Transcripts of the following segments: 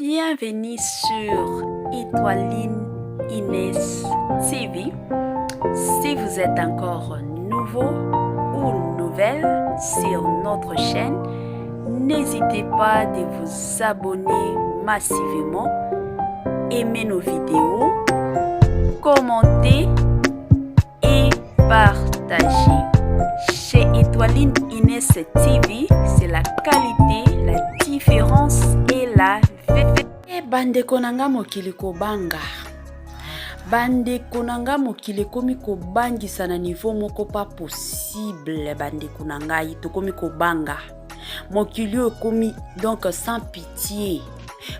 Bienvenue sur Étoiline Inès TV. Si vous êtes encore nouveau ou nouvelle sur notre chaîne, n'hésitez pas de vous abonner massivement, aimer nos vidéos, commenter et partager. Chez Étoiline Inès TV, c'est la qualité, la différence et la vérité. Bandeko nanga mokili kobanga. Bandeko nanga mokili komi kobangisa na niveau moko pas possible. Bandeko nanga ito komi kobanga. Mokili komi donc sans pitié.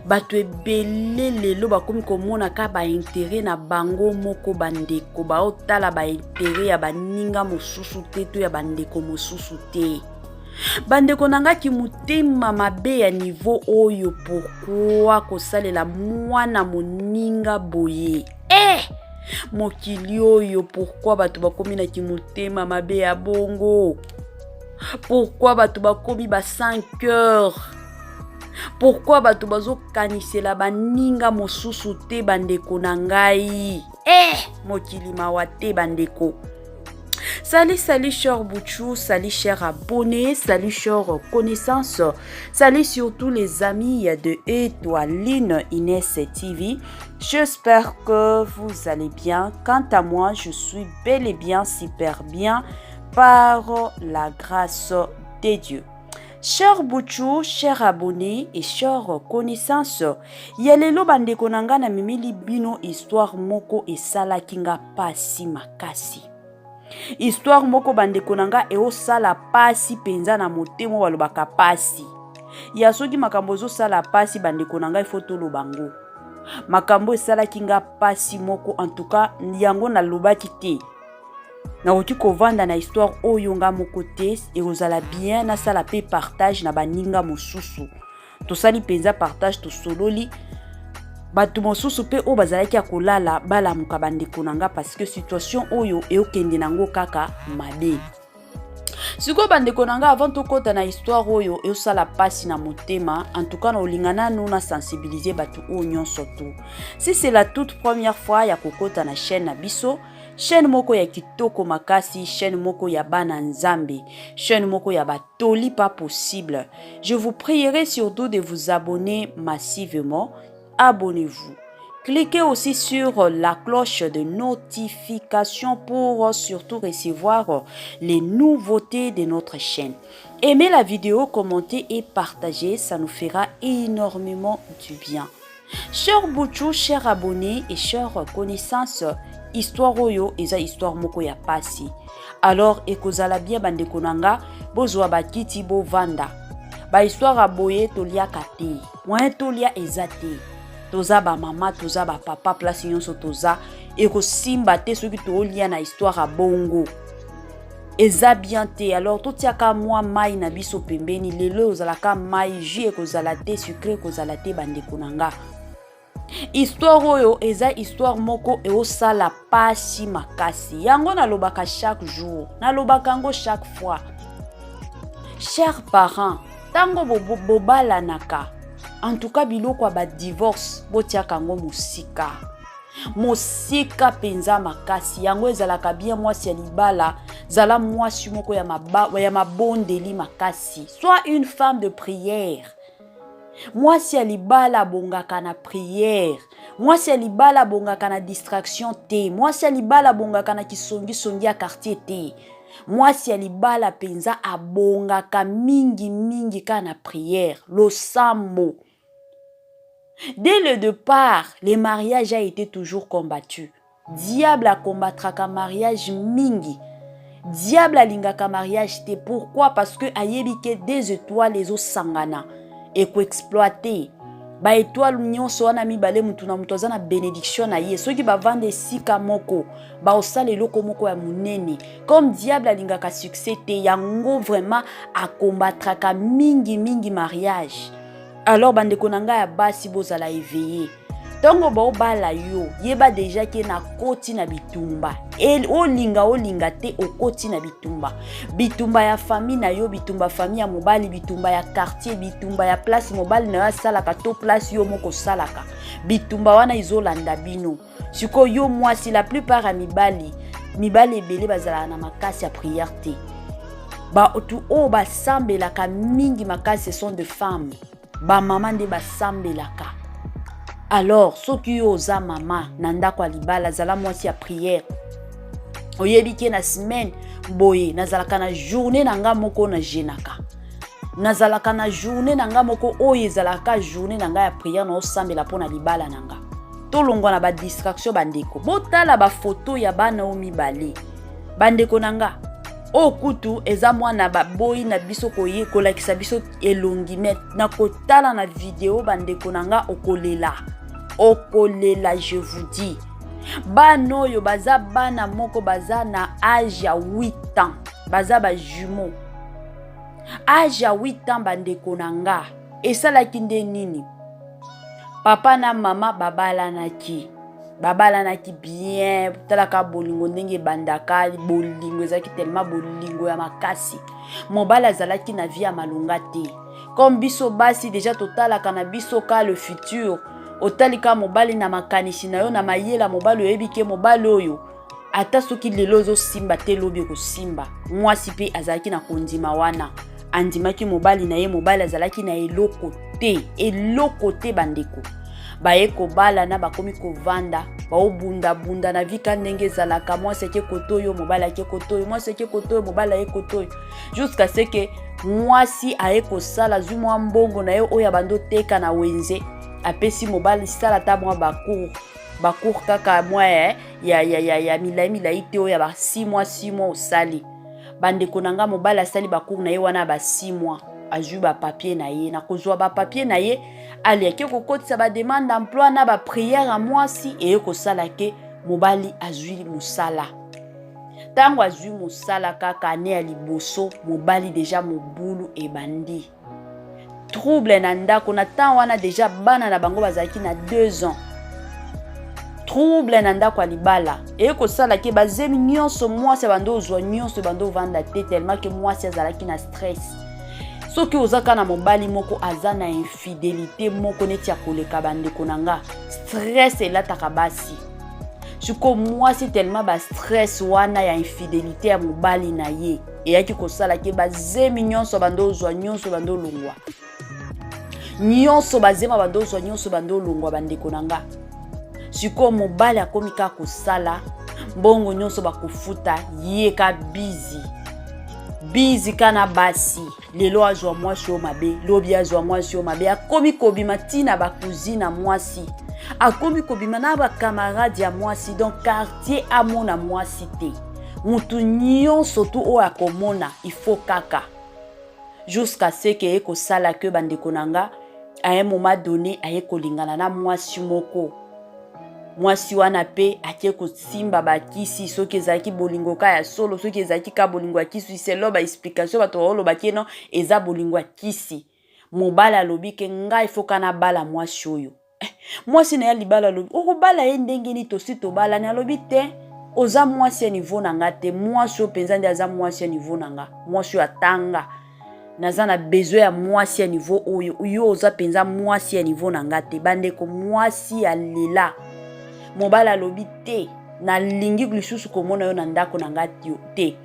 Bato ebele lelo bakomi komona ka ba intérêt na bango moko bandeko ba otala ba intérêt ya baninga mosusu te to ya bandeko mosusu te. Bandeko nanga ki mutema mabe ya niveau oyo pourquoi kosalela mwana moninga boye. Mokili oyo pourquoi bato bakomi na ki mutema mabe ya bongo. Pourquoi bato bakomi ba 5 cœurs. Pourquoi bato bazo kanisela baninga mosusu te bandeko nangai. Mokili mawate bandeko. Salut chers Bouchou, salut chers abonnés, salut chers connaissances, salut surtout les amis de Étoiline Inès TV. J'espère que vous allez bien. Quant à moi, je suis bel et bien, super bien par la grâce de Dieu. Chers Bouchou, chers abonnés et chers connaissances, yalelo bandeko nanga na mimili bino histoire moko esala kinga pasi makasi. Histoire moko bandeko nanga eo sala pasi penza na motemo balobaka pasi. Ya soki makambo zo sala pasi bandeko nanga ifoto lo bango. Makambo esala kinga pasi moko en tout cas yango na lobaki te. Na oti ko vanda na histoire oyo nga moko te et ozala bien na sala pe partage na baninga mosusu. To sali penza partage to sololi. Bato mosusu pe o bazalaki akolala bala muka bandeko nanga parce que situation oyo eokende nango kaka mabe. Siko bandeko nanga avant to kota na histoire oyo eosala pasi na motema, en tout cas na olingana na sensibiliser bato o nyonso to. Si c'est la toute première fois ya kokota na chaîne na biso, chaîne moko ya kitoko makasi, chaîne moko ya bana nzambe, chaîne moko ya batoli pas possible. Je vous prierai surtout de vous abonner massivement. Abonnez-vous. Cliquez aussi sur la cloche de notification pour surtout recevoir les nouveautés de notre chaîne. Aimez la vidéo, commentez et partagez, ça nous fera énormément du bien. Chers Bouchou, chers abonnés et chers connaissances, histoire oyo eza histoire moko ya pasi. Alors ekozala bien bandeko nanga bozwa bakiti bo vanda. Ba histoire aboye tolia kate. Moyen tolia ezate. Toza ba mama, toza ba papa, place nyonso toza eko simba te soki tolia na histoire a bongo. Eza bien te. Alors totiaka mwa mai na biso pembeni lelo ozalaka mai jus ekozala te sucré ekozala te bandeko nanga. Histoire oyo eza histoire moko eosala pasi makasi. Yango nalobaka chaque jour, nalobaka yango chaque fois. Chers parents, tango bobala naka. En tout cas biloko ba divorce botiaka ngo musika. Musika penza makasi. Yango ezalaka bien mwasi ya libala, zala mwasi moko ya mabondeli makasi. Sois une femme de prière. Mwasi ya libala bongaka na prière. Mwasi ya libala bongaka na distraction te. Mwasi ya libala bongaka na kisongi ya quartier te. Mwasi ya libala penza abongaka mingi ka na prière. Lo sambo. Dès le départ, le mariage a été toujours combattu. Diable a combattraka mariage mingi. Diable a lingaka mariage te. Pourquoi? Parce que ayebike des étoiles les sangana. Et ko exploiter. Ba étoile nyonso wana mibale mutu na mutu azana bénédiction na ye. Soki ba vande sika moko, ba osala eloko moko ya munene. Comme diable alingaka succès te, yango vraiment a combattraka mingi mariage. Alors bandeko nanga ya basi bozala éveillé. Tongo ba obala yo yeba déjà ke na koti na bitumba olinga te okoti na bitumba ya famille na yo, bitumba famille ya mobali, bitumba ya quartier, bitumba ya place mobali na yo salaka to place yo moko salaka, bitumba wana izolanda bino. Siko yo mwasi la plupart ya mibali ebele bazala na makasi ya prière te. Ba otu o ba sambelaka mingi makasi, ce sont de femmes. Ba maman de ba sambelaka. Alors, soki yo oza mama na ndako ya libala zala mwasi ya prière. Oyebi ke na semaine boye nazalaka na journée nanga moko na jenaka. Nazalaka na journée nanga moko oyo ezalaka journée nanga ya prière na osambela pona libala nanga. Tolongwa na ba distraction bandeko. Botala ba photo ya bana o mibale. Bandeko nanga okutu eza mwana baboyi na biso koye kolakisa biso elongi met na kotala na video bandeko nanga okolela je vous dis. Bano yo baza bana moko baza na âge ya 8 ans, baza ba jumeau. Âge ya 8 ans bandeko nanga esalaki nde nini? Papa na mama babalanaki bien, talaka bolingo ndenge bandaka bolingo ezaki tellement bolingo ya makasi. Mobala zalaki na vie ya malonga te. Comme biso basi déjà totalaka na biso ka le futur. Otalika mobali na makanisi na yo na mayela mobali oyebike mobali oyo ata soki lelo zo simba te lobi ko simba. Mwasi pe azalaki na kondima wana. Andimaki mobali na ye, mobali azalaki na eloko te bandeko. Baye kobala na bakomi kovanda ba obunda na vika ndenge zalaka, mwasi ke kotoyo mobali ke kotoyo, mwasi ke kotoyo mobali ye kotoyo, jusqu'à ce que mwasi aye kosala zumwa mbongo na ye oya bando teka na wenze apesi mobali sala ta mwa bakour kaka mwa ya milai te oya ba 6 mois osali. Bandeko nanga mobali asali bakour na ye wana ba 6 mois azui ba papier na ye, na kozwa ba papier na ye ali ake kokotisa ba demande d'emploi na ba prière à mwasi eye kosala ke mobali azui musala. Tango azui musala kaka ne ya liboso mobali déjà mobulu ebandi. Trouble na ndako na temps wana déjà bana na bango bazaki na 2 ans. Trouble na ndako ya libala eye kosala ke bazemi nyonso mwasi bando ozwa nyonso bando vanda te tellement que mwasi azalaki na stress. Soki ozaka na mobali moko aza na infidélité moko neti ya koleka bandeko nanga stress elataka basi. Siko mwasi tellement ba stress wana ya infidélité ya mobali na ye eyaki kosala ke bazemi nyonso bando ozwa nyonso bando longwa. Nyonso bazema bando ozwa nyonso bando longwa bandeko nanga. Siko mobali akomi ka kosala mbongo nyonso bakofuta ye ka busy kana basi. Lelo azwa mwasi o mabe, lobi azwa mwasi o mabe, akomi kobima tina ba cousine mwasi, akomi kobima na ba camarade ya mwasi, donc quartier amona mwasi te. Mutu nyonso tu o akomona il faut kaka. Jusqu'à ce que eko sala ke bandeko nanga à un moment donné aye kolingana na mwasi moko. Mwasi wana pe ake kosimba bakisi soki ezaki bolingo ka ya solo, soki ezaki ka bolingo ya kisi selo ba explication bato oloba ke non eza bolingo ya kisi. Mobala lobi ke ngai foka na bala mwasi oyo. Mwasi na ya libala lobi o bala ye ndenge ni tosi to bala na lobi te oza mwasi ya niveau nanga te, mwasi o penza ndi aza mwasi ya niveau nanga, mwasi atanga naza na besoin ya mwasi ya niveau oyo yo oza penza mwasi ya niveau nanga te. Bandeko mwasi ya lela mobala lobi te na lingi lisusu komona yo na ndako na ngati te,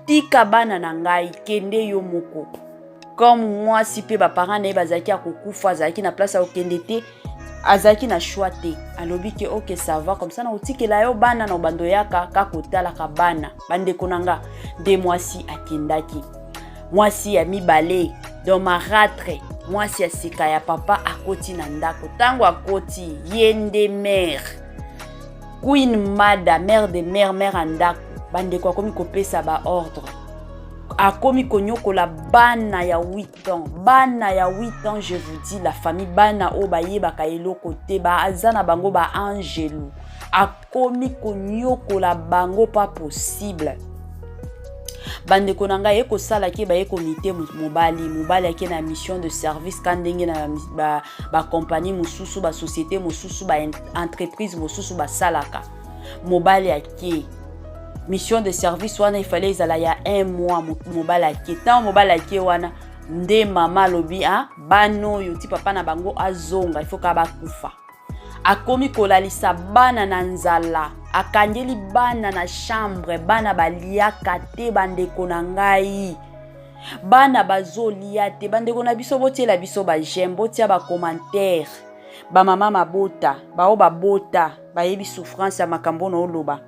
tika bana na ngai kende yo moko. Comme mwasi pe ba parents na bazaki akokufa azaki na place ya okende te azaki na choix te, alobi ke ok ça va comme ça na otikela yo bana na bando yaka ka kotala ka bana. Bandeko nanga de mwasi akendaki, mwasi ya mibale dans marâtre, mwasi ya sika ya papa akoti na ndako. Tango akoti yende mère queen mada mère de mère andako, bandeko akomi kopesa ba ordre, akomi konyokola bana ya 8 ans. Bana ya 8 ans je vous dis la famille bana o bayebaka eloko te ba azana bango ba angelu, akomi konyokola bango pas possible. bande konanga ye ko sala ke ba ye comité mobali ake na mission de service kandenge na ba compagnie mususu ba société mususu ba entreprise mususu ba salaka mobali ake mission de service wana il fallait ezala ya 1 mois mobali ake tant mobali ake wana nde mama lobi bano yo ti papa na bango azonga il faut ka ba kufa akomi kolalisa bana na nzala akangeli bana na chambre bana baliaka te bandeko na ngai bana bazolia te bandeko na biso botiela biso ba j'aime botia ba commentaire ba mama mabota bao babota bayebi souffrance ya makambo na oloba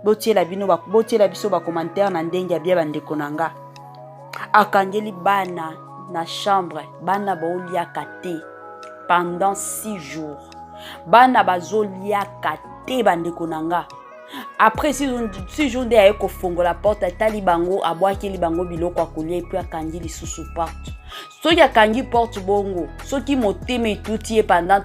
botiela biso ba commentaire na ndenge ya bia bandeko na nga akangeli bana na chambre bana baoliaka te pendant 6 jours bana bazoliaka te bandeko nanga après 6 jours nde aye kofongola porte atali bango abwakeli bango biloko akolia epuis akangi lisusu porte soki akangi porte bongo soki motema etuti ye pendant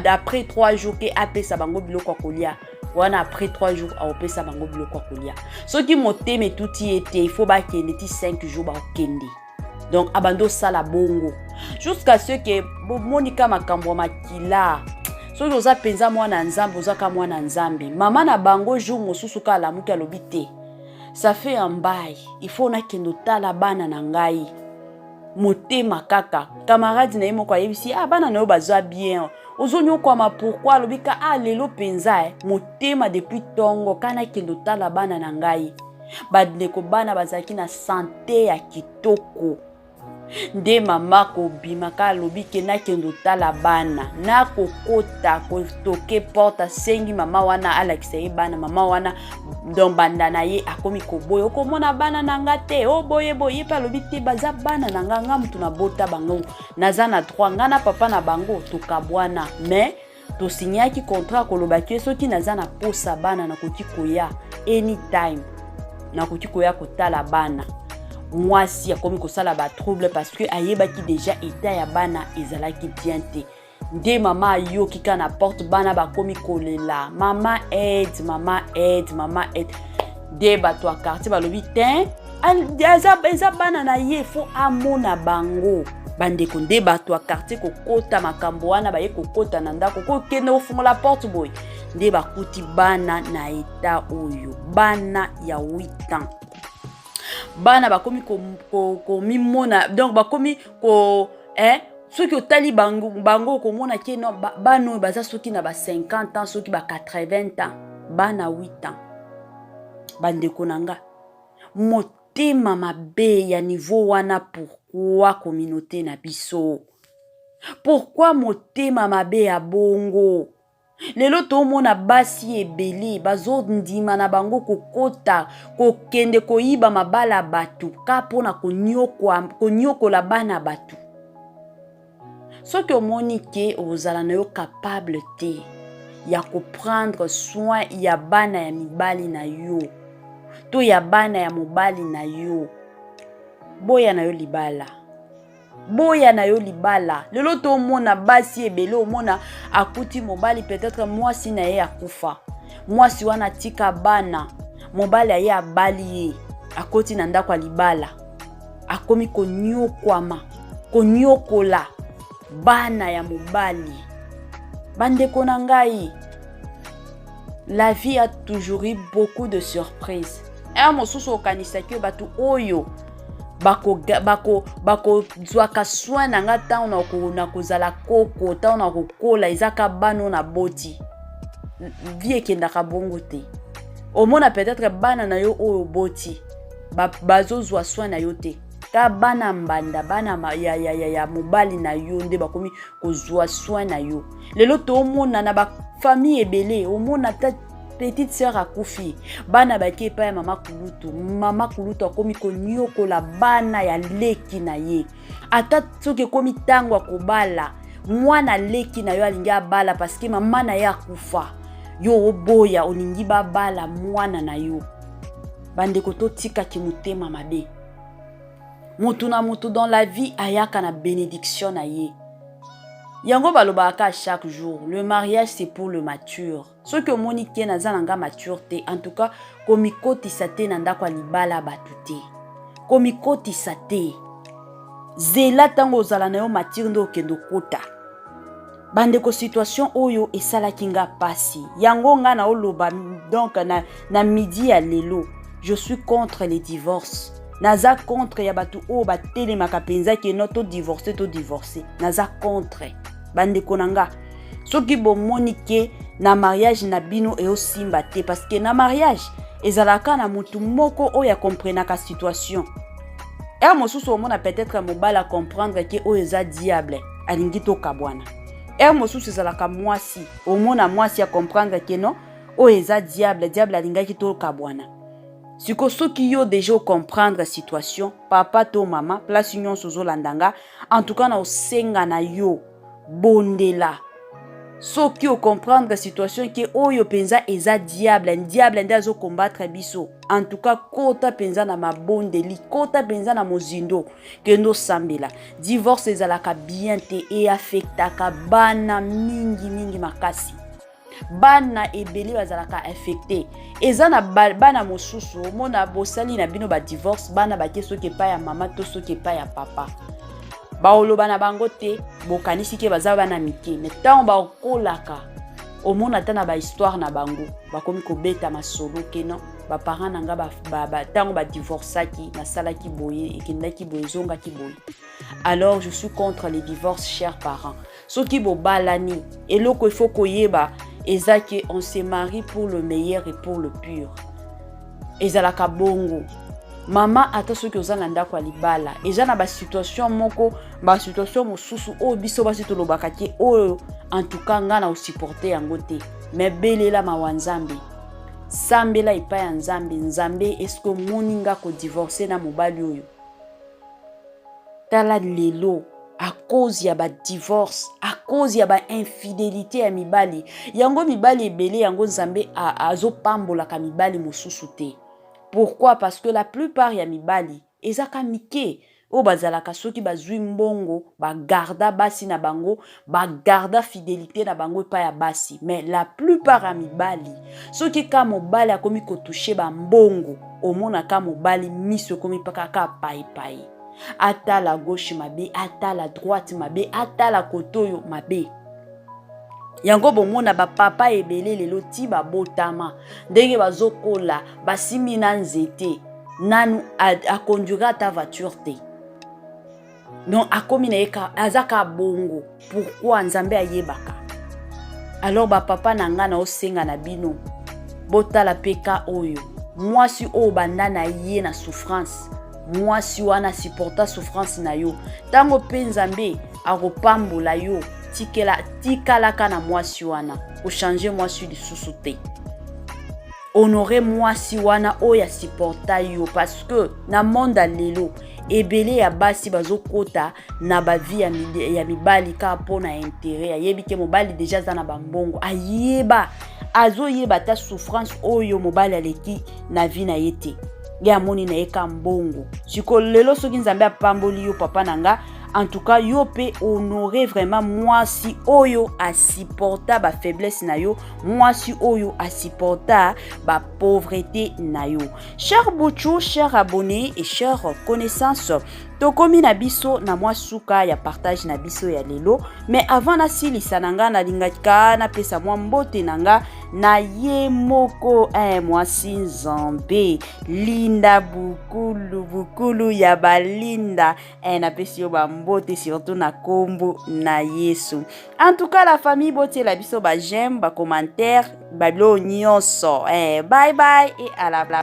après 3 jours ke apesa bango biloko akolia wana après 3 jours aopesa bango biloko akolia soki motema etuti ye te il faut bakende ti 5 jours bakende donc abando sala bongo jusqu'à ce que monika makambo makila soki oza penza mwana nzambe ozaka mwana nzambe mama na bango jour mosusu ka alamuki alobi te ça fait un bail il faut nakende tala bana na ngai motema kaka camarade na ye moko ayebisi bana na yo bazwa bien ozonyokwama pourquoi alobi ka lelo penza motema depuis tongo kana kende tala bana na ngai bandeko bana bazalaki na santé ya kitoko nde mama kobima ka alobi ke nakende tala bana na kokota kotoke porte asengi mama wana alakisa ye bana mama wana donc banda na ye akomi koboya okomona bana na nga te boye pe alobi te baza bana na nga mutu na bota bango naza na droit nga na papa na bango tokabwana mais tosinyaki contrat kolobaki soki naza na posa bana nakoki koya anytime nakoki koya kotala bana mwasi akomi kosala ba trouble parce que ayebaki déjà état ya bana ezalaki bien te nde mama ayoki ka na porte bana bakomi kolela mama aide de bato ya quartier balobi te eza bana na ye fo amona bango bandeko nde bato ya quartier kokota makambo wana baye kokota na ndako kokende ofungola porte boy nde bakuti bana na état oyo bana ya 8 ans bana bakomi komimona donc bakomi soki otali bango komona ke no bano baza soki na ba 50 ans soki ba 80 ans bana 8 ans bandeko nanga motema mabe ya niveau wana pourquoi communauté na biso pourquoi motema mabe ya bongo lelo tomona basi ebele bazondima na bango kokota kokende koyiba mabala batu ka pona konyokola bana batu soki omoni ke ozala na yo capable te ya koprendre soin ya bana ya mibali na yo to ya bana ya mobali na yo boya na yo libala lelo to mona basi ebele omona akuti mobali peut-être mwasi na ye akufa mwasi wana tika bana mobali aye abali ye akoti na ndako libala akomi konyokola bana ya mobali bandeko na ngai la vie a toujours eu beaucoup de surprises mosusu okanisaki batu oyo bako zwaka soin na nga ntango na kozala koko ntango na kokola ezaka bano na boti vie ekendaka bongo te omona peut-être bana na yo oyo boti bazozwa soin na yo te ka bana mbanda bana ya mobali na yo nde bakomi kozwa soin na yo lelo to omona na ba famille ebele omona ta petite sœur akufi bana baki epai ya mama kulutu akomi konyokola bana ya leki na ye ata soki ekomi ntango akobala mwana leki na yo alingi abala paske mama na ye akufa yo oboya olingi babala mwana na yo bandeko totikaki motema mabe mutu na mutu dans la vie ayaka na bénédiction na ye yango balobaka chaque jour le mariage c'est pour le mature ce que monique nazalanga mature te en tout cas komikotisa te na ndako libala batu te komikotisa te. Zela tango ozala na yo matiri nde okende kota. Bandeko situation oyo esalaki nga pasi. Yango nga na oloba donc na midi ya lelo. Je suis contre les divorces. Naza contre ya batu o batelemaka penza ke no to divorcer. Naza contre. Bandeko nanga. Soki bomoni ke na mariage na bino e osimba te parce que na mariage ezalaka na mutu moko oya comprenaka situation. Et mosusu omona peut-être mobala comprendre ke o eza diable alingi to kabwana. Et mosusu ezalaka mwasi omona mwasi ya comprendre ke no o eza diable alingaki to kabwana. Siko soki yo déjà comprendre situation papa to mama place union sozo landanga en tout cas na osenga na yo bondela. Soki o comprendre situation ke oyo penza eza diable nde azo combattre biso. En tout cas kota penza na mabondeli, kota penza na mozindo ke ndo sambela. Divorce ezalaka bien te e affectaka bana mingi makasi. Bana ebele bazalaka affecté. Eza na bana mosusu mona bosali na bino ba divorce bana bake soki pa ya mama to soki pa ya papa. Baoloba na bango te bokanisi ke baza bana mike mais tant bakolaka omona ta na ba histoire na bango bakomi kobeta masolo ke non ba parents nanga ba tango ba divorçaki na salaki boye ekendaki boye zongaki boye. Alors je suis contre les divorces chers parents. Soki bo balani eloko il faut koyeba ezaki on se marie pour le meilleur et pour le pur. Ezalaka bongo. Mama ata soki ozana ndako ya libala eza na ba situation moko ba situation mosusu o biso basi to lobaka ke o en tout cas nga na o supporter yango te mais belela mawanzambe sambela ipa ya nzambe esko moninga ko divorcer na mobali oyo tala lelo à cause ya ba divorce à cause ya ba infidélité ya mibali yango mibali ebele yango nzambe azo pambola ka mibali mosusu te. Pourquoi? Parce que la plupart ya mibali ezaka mike o bazalaka soki bazwi mbongo ba garda basi na bango ba garda fidélité na bango pa ya basi mais la plupart ya mibali soki ka mobali akomi ko toucher ba mbongo omona ka mobali miso komi paka ka pai ata la gauche mabe ata la droite mabe ata la kotoyo mabe. Yango bomona ba papa ebele lelo ti ba botama ndenge bazokola basimi na nzete nanu a conduire ta voiture te. Non akomi na eka azaka bongo pourquoi nzambe ayebaka. Alors ba papa nanga na osenga na bino botala peka oyo mwasi o bandana ye na souffrance mwasi wana supporta souffrance na yo tango pe nzambe akopambola yo tikalaka na mwasi wana o changer mwasi lisusu te. Honorer mwasi wana oya supporta yo parce que na monde lelo ebele ya basi bazokota na ba vie ya mibali ka pona intérêt ayebi ke mobali déjà za na bambongo ayeba azoyeba ta souffrance oyo mobali aleki na vie na yete ya moni na eka mbongo siko lelo soki nzambe apamboli yo papa nanga. En tout cas, yo pe honorer vraiment moi si oyo a supporta ba faiblesse na yo, moi si oyo a supporta ba pauvreté na yo. Cher Bouchou, cher abonné et cher connaissance, tokomi na biso na mwa suka ya partage na biso ya lelo, mais avant na silisa nanga na lingaka na pesa mwa mbote nanga na ye moko mwasi nzambe linda bukulu ya balinda na pesi yo ba mbote surtout na kombo na Yesu. En tout cas la famille bote la biso ba j'aime ba commentaire ba lo nyonso bye bye et à la